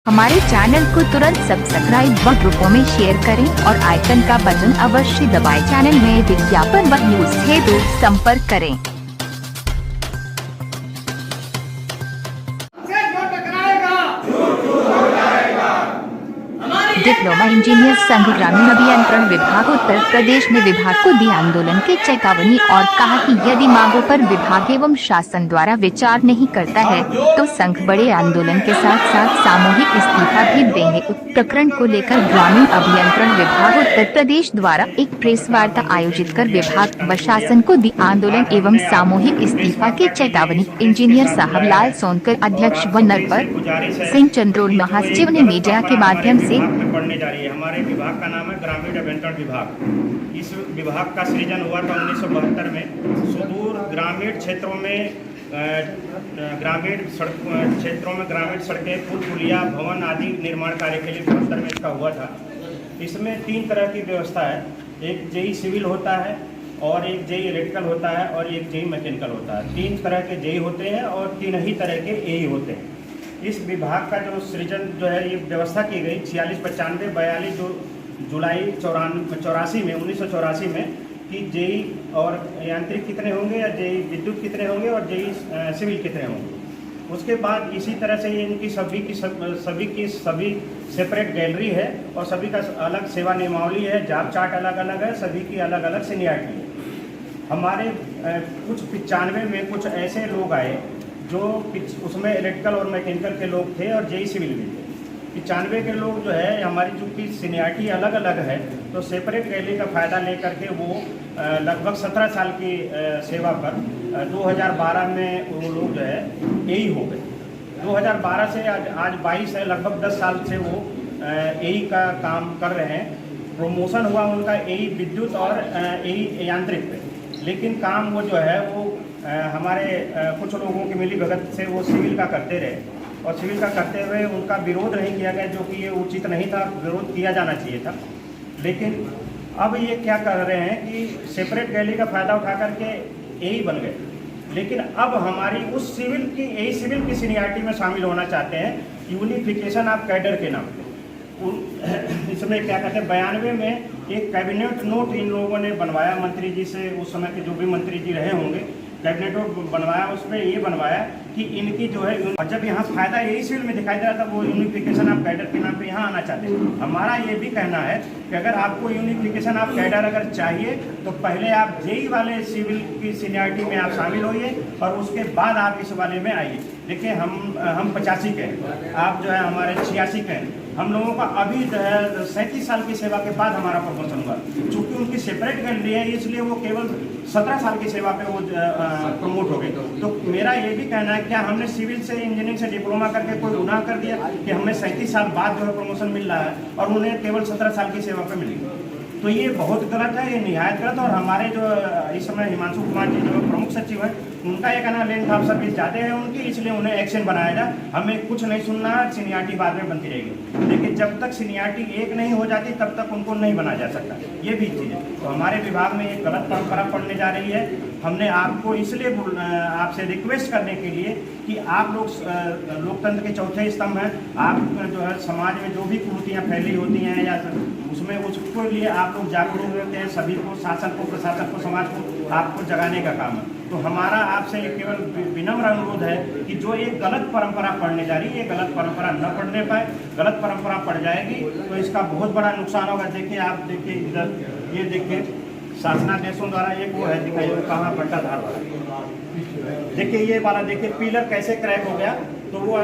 हमारे चैनल को तुरंत सब्सक्राइब व ग्रुपों में शेयर करें और आइकन का बटन अवश्य दबाएं। चैनल में विज्ञापन व न्यूज हेतु संपर्क करें। डिप्लोमा इंजीनियर संघ ग्रामीण अभियंत्रण विभाग उत्तर प्रदेश ने विभाग को दी आंदोलन की चेतावनी और कहा कि यदि मांगों पर विभाग एवं शासन द्वारा विचार नहीं करता है तो संघ बड़े आंदोलन के साथ साथ सामूहिक इस्तीफा भी देंगे। प्रकरण को लेकर ग्रामीण अभियंत्रण विभाग उत्तर प्रदेश द्वारा एक प्रेस वार्ता आयोजित कर विभाग व शासन को दी आंदोलन एवं सामूहिक इस्तीफा की चेतावनी। इंजीनियर साहब लाल सोनकर अध्यक्ष व नरपर सिंह चंद्रोल महासचिव ने मीडिया के माध्यम से पढ़ने जा रही है। हमारे विभाग का नाम है ग्रामीण अभियंत्रण विभाग। इस विभाग का सृजन हुआ था 1972 में। सुदूर ग्रामीण क्षेत्रों में ग्रामीण सड़कें, पुल पुलिया, भवन आदि निर्माण कार्य के लिए 72 में इसका हुआ था। इसमें 3 तरह की व्यवस्था है। एक जेई सिविल होता है और एक जेई इलेक्ट्रिकल होता है और एक जेई मैकेनिकल होता है। 3 तरह के जेई होते हैं और 3 ही तरह के एई होते हैं। इस विभाग का जो सृजन है ये व्यवस्था की गई 46 जुलाई 1984 में कि जेई और यांत्रिक कितने होंगे या जेई विद्युत कितने होंगे और जेई सिविल कितने होंगे। उसके बाद इसी तरह से इनकी सभी सेपरेट गैलरी है और सभी का अलग सेवा नियमावली है, जॉब चार्ट अलग अलग है, सभी की अलग अलग सीनियरिटी है। हमारे कुछ 95 में कुछ ऐसे लोग आए जो उसमें इलेक्ट्रिकल और मैकेनिकल के लोग थे और जेई सिविल भी थे। 95 के लोग जो है हमारी चूँकि सीनियरिटी अलग अलग है तो सेपरेट गैलरी का फ़ायदा लेकर के वो लगभग 17 साल की सेवा पर 2012 में वो लोग जो है एई हो गए। 2012 से आज 22 है, लगभग 10 साल से वो एई का काम कर रहे हैं। प्रमोशन हुआ उनका एई विद्युत और एई यांत्रिक पे, लेकिन काम वो जो है वो हमारे कुछ लोगों की मिली भगत से वो सिविल का करते रहे और सिविल का करते हुए उनका विरोध नहीं किया गया, जो कि ये उचित नहीं था, विरोध किया जाना चाहिए था। लेकिन अब ये क्या कर रहे हैं कि सेपरेट गैलरी का फ़ायदा उठा करके एई बन गए, लेकिन अब हमारी उस सिविल की एई सिविल की सीनियरिटी में शामिल होना चाहते हैं यूनिफिकेशन ऑफ कैडर के नाम पे। इसमें क्या कहते हैं 92 में एक कैबिनेट नोट इन लोगों ने बनवाया मंत्री जी से, उस समय के जो भी मंत्री जी रहे होंगे, कैबिनेट नोट बनवाया। उसमें ये बनवाया कि इनकी जो है, और जब यहाँ फायदा यही सिविल में दिखाई दे रहा था वो यूनिफिकेशन ऑफ कैडर के नाम पे यहाँ आना चाहते हैं। हमारा ये भी कहना है कि अगर आपको यूनिफिकेशन ऑफ कैडर अगर चाहिए तो पहले आप जेई वाले सिविल की सीनियरिटी में आप शामिल होइए और उसके बाद आप इस वाले में आइए। देखिए हम 85 के हैं, आप जो है हमारे 86 के हैं। हम लोगों का अभी जो है 37 साल की सेवा के बाद हमारा प्रमोशन हुआ। चूँकि उनकी सेपरेट गैलरी है इसलिए वो केवल 17 साल की सेवा पे वो प्रमोट हो गए। तो मेरा ये भी कहना है क्या हमने सिविल से इंजीनियरिंग से डिप्लोमा करके कोई गुनाह कर दिया कि हमें 37 साल बाद जो है प्रमोशन मिल रहा है और उन्हें केवल 17 साल की सेवा पे मिली? तो ये बहुत गलत है, ये निहायत गलत। और हमारे जो इस समय हिमांशु कुमार जी जो प्रमुख सचिव हैं उनका ये कहना लेंथ ऑफ सर्विस ज़्यादा है उनकी, इसलिए उन्हें एक्शन बनाया जाए। हमें कुछ नहीं सुनना है, सीनियरिटी बाद में बनती रहेगी, लेकिन जब तक सीनियरिटी एक नहीं हो जाती तब तक उनको नहीं बना जा सकता। ये भी चीज़ है। तो हमारे विभाग में एक गलत परंपरा पड़ने जा रही है। हमने आपको इसलिए आपसे रिक्वेस्ट करने के लिए कि आप लोग लोकतंत्र के चौथे स्तंभ हैं। आप जो है समाज में जो भी कुरीतियाँ फैली होती हैं या उसमें उसके लिए आप लोग जागरूक रहते हैं, सभी को, शासन को, प्रशासन को, समाज को आपको जगाने का काम है। तो हमारा आपसे केवल विनम्र अनुरोध है कि जो एक गलत परंपरा पढ़ने जा रही है, ये गलत परंपरा न पढ़ने पाए। गलत परंपरा पड़ जाएगी तो इसका बहुत बड़ा नुकसान होगा। देखिए आप देखिए इधर, ये देखिए शासनादेशों द्वारा एक वो है दिखाई कहाँ बट्टाधार वाला, देखिए ये वाला, देखिए पिलर कैसे क्रैक हो गया। तो वो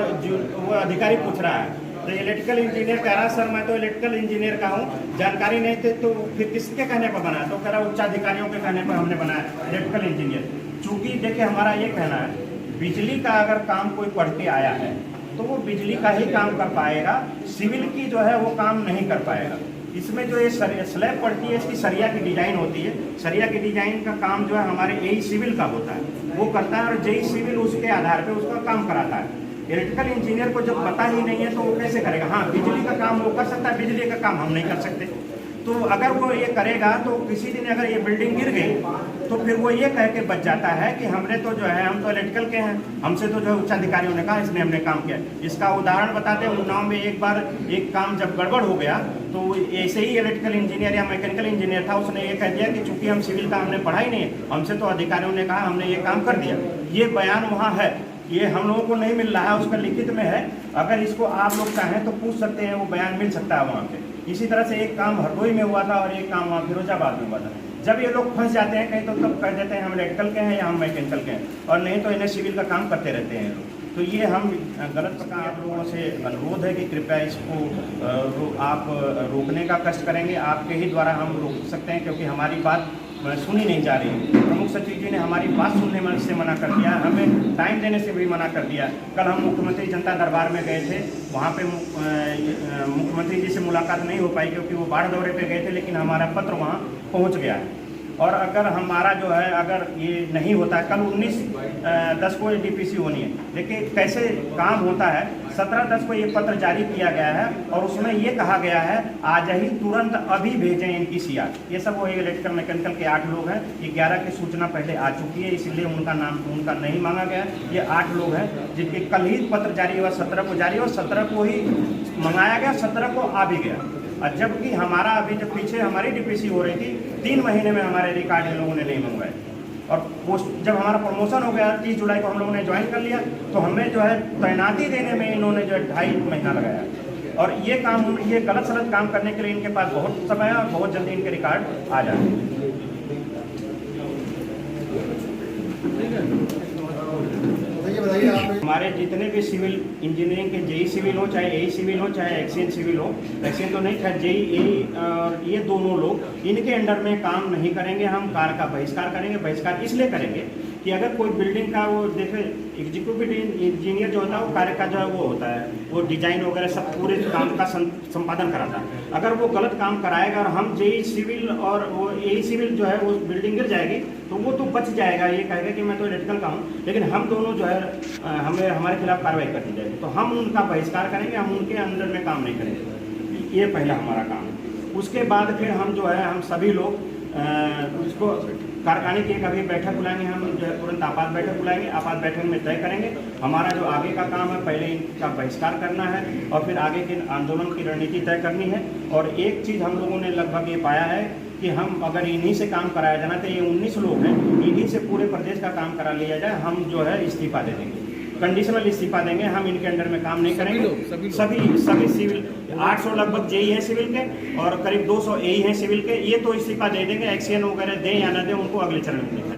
अधिकारी पूछ रहा है तो इलेक्ट्रिकल इंजीनियर कह रहा सर मैं तो इलेक्ट्रिकल इंजीनियर का हूँ, जानकारी नहीं थे तो फिर किसके कहने पर बनाया? तो कह रहा उच्च अधिकारियों के कहने पर हमने बनाया इलेक्ट्रिकल इंजीनियर। चूँकि देखिए हमारा ये कहना है बिजली का अगर काम कोई पढ़ के आया है तो वो बिजली का ही काम कर पाएगा, सिविल की जो है वो काम नहीं कर पाएगा। इसमें जो ये स्लैब पड़ती है इसकी सरिया की डिजाइन होती है, सरिया की डिजाइन का काम जो है हमारे एई सिविल का होता है, वो करता है और जेई सिविल उसके आधार पे उसका काम कराता है। इलेक्ट्रिकल इंजीनियर को जब पता ही नहीं है तो वो कैसे करेगा? हाँ बिजली का काम वो कर सकता है, बिजली का काम हम नहीं कर सकते। तो अगर वो ये करेगा तो किसी दिन अगर ये बिल्डिंग गिर गई तो फिर वो ये कह के बच जाता है कि हमने तो जो है हम तो इलेक्ट्रिकल के हैं, हमसे तो जो है उच्च अधिकारियों ने कहा इसलिए हमने काम किया। इसका उदाहरण बताते हैं, उन्नाव में एक बार एक काम जब गड़बड़ हो गया तो ऐसे ही इलेक्ट्रिकल इंजीनियर या मैकेनिकल इंजीनियर था, उसने ये कह दिया कि चूंकि हम सिविल का हमने पढ़ा ही नहीं है, हमसे तो अधिकारियों ने कहा हमने ये काम कर दिया। ये बयान वहाँ है, ये हम लोगों को नहीं मिल रहा है, उसका लिखित में है। अगर इसको आप लोग चाहें तो पूछ सकते हैं, वो बयान मिल सकता है वहाँ पे। इसी तरह से एक काम हरदोई में हुआ था और एक काम वहाँ फिरोजाबाद में हुआ था। जब ये लोग फंस जाते हैं कहीं तो तब कह देते हैं हम इलेक्ट्रिकल के हैं या हम मैकेनिकल के हैं, और नहीं तो इन्हें सिविल का काम करते रहते हैं लोग। तो ये हम गलत प्रकार आप लोगों से अनुरोध है कि कृपया इसको आप रोकने का कष्ट करेंगे। आपके ही द्वारा हम रोक सकते हैं, क्योंकि हमारी बात सुनी नहीं जा रही। प्रमुख सचिव जी ने हमारी बात सुनने से मना कर दिया, हमें टाइम देने से भी मना कर दिया। कल हम मुख्यमंत्री जनता दरबार में गए थे, वहाँ पे मुख्यमंत्री जी से मुलाकात नहीं हो पाई क्योंकि वो बाढ़ दौरे पे गए थे, लेकिन हमारा पत्र वहाँ पहुँच गया है। और अगर हमारा जो है अगर ये नहीं होता, कल 19/10 को डीपीसी होनी है, लेकिन कैसे काम होता है, 17/10 को ये पत्र जारी किया गया है और उसमें ये कहा गया है आज ही तुरंत अभी भेजें इनकी सीआर। ये सब वो इलेक्ट्रिकल मैकेनिकल के 8 लोग हैं, ये 11 की सूचना पहले आ चुकी है, इसलिए उनका नाम उनका नहीं मांगा गया। ये 8 लोग हैं जिनके कल ही पत्र जारी हुआ, 17 को जारी हुआ, 17 को ही मंगाया गया, 17 को आ भी गया। और जबकि हमारा अभी जब पीछे हमारी डीपीसी हो रही थी, 3 महीने में हमारे रिकॉर्ड इन लोगों ने नहीं मंगवाए। और पोस्ट जब हमारा प्रमोशन हो गया 30 जुलाई को हम लोगों ने ज्वाइन कर लिया, तो हमें जो है तैनाती देने में इन्होंने जो है 2.5 महीना लगाया। और ये काम, ये गलत सलत काम करने के लिए इनके पास बहुत समय है और बहुत जल्दी इनके रिकॉर्ड आ जाते हैं। हमारे जितने भी सिविल इंजीनियरिंग के जेई सिविल हो, चाहे एई सिविल हो, चाहे एक्सीएन सिविल हो, एक्सीएन तो नहीं, चाहे जेई एई और ये दोनों लोग इनके अंडर में काम नहीं करेंगे। हम कार्य का बहिष्कार करेंगे। बहिष्कार इसलिए करेंगे कि अगर कोई बिल्डिंग का वो देखे, एग्जीक्यूटिव इंजीनियर जो होता है वो कार्य का जो है वो होता है, वो डिजाइन वगैरह सब पूरे काम का संपादन कराता है। अगर वो गलत काम कराएगा और हम जेई सिविल और वो एई सिविल जो है वो बिल्डिंग गिर जाएगी तो वो तो बच जाएगा, ये कहेगा कि मैं तो इलेक्ट्रिकल का हूँ, लेकिन हम दोनों जो है हमें हमारे खिलाफ कार्रवाई कर दी जाएगी। तो हम उनका बहिष्कार करेंगे, हम उनके अंदर में काम नहीं करेंगे। ये पहला हमारा काम है। उसके बाद फिर हम जो है हम सभी लोग उसको कारखाने की एक अभी बैठक बुलाएंगे, हम जो है तुरंत आपात बैठक बुलाएंगे। आपात बैठक में तय करेंगे हमारा जो आगे का काम है, पहले इनका बहिष्कार करना है और फिर आगे के आंदोलन की रणनीति तय करनी है। और एक चीज़ हम लोगों ने लगभग ये पाया है कि हम अगर इन्हीं से काम कराया जाना, तो ये 19 लोग हैं, इन्हीं से पूरे प्रदेश का काम करा लिया जाए, हम जो है इस्तीफा दे देंगे, कंडीशनल इस्तीफा देंगे। हम इनके अंडर में काम नहीं करेंगे। सभी सिविल 800 लगभग जेई हैं सिविल के और करीब 200 एई हैं सिविल के, ये तो इस्तीफा दे देंगे। एक्सीएन वगैरह दें या ना दें, उनको अगले चरण में देंगे।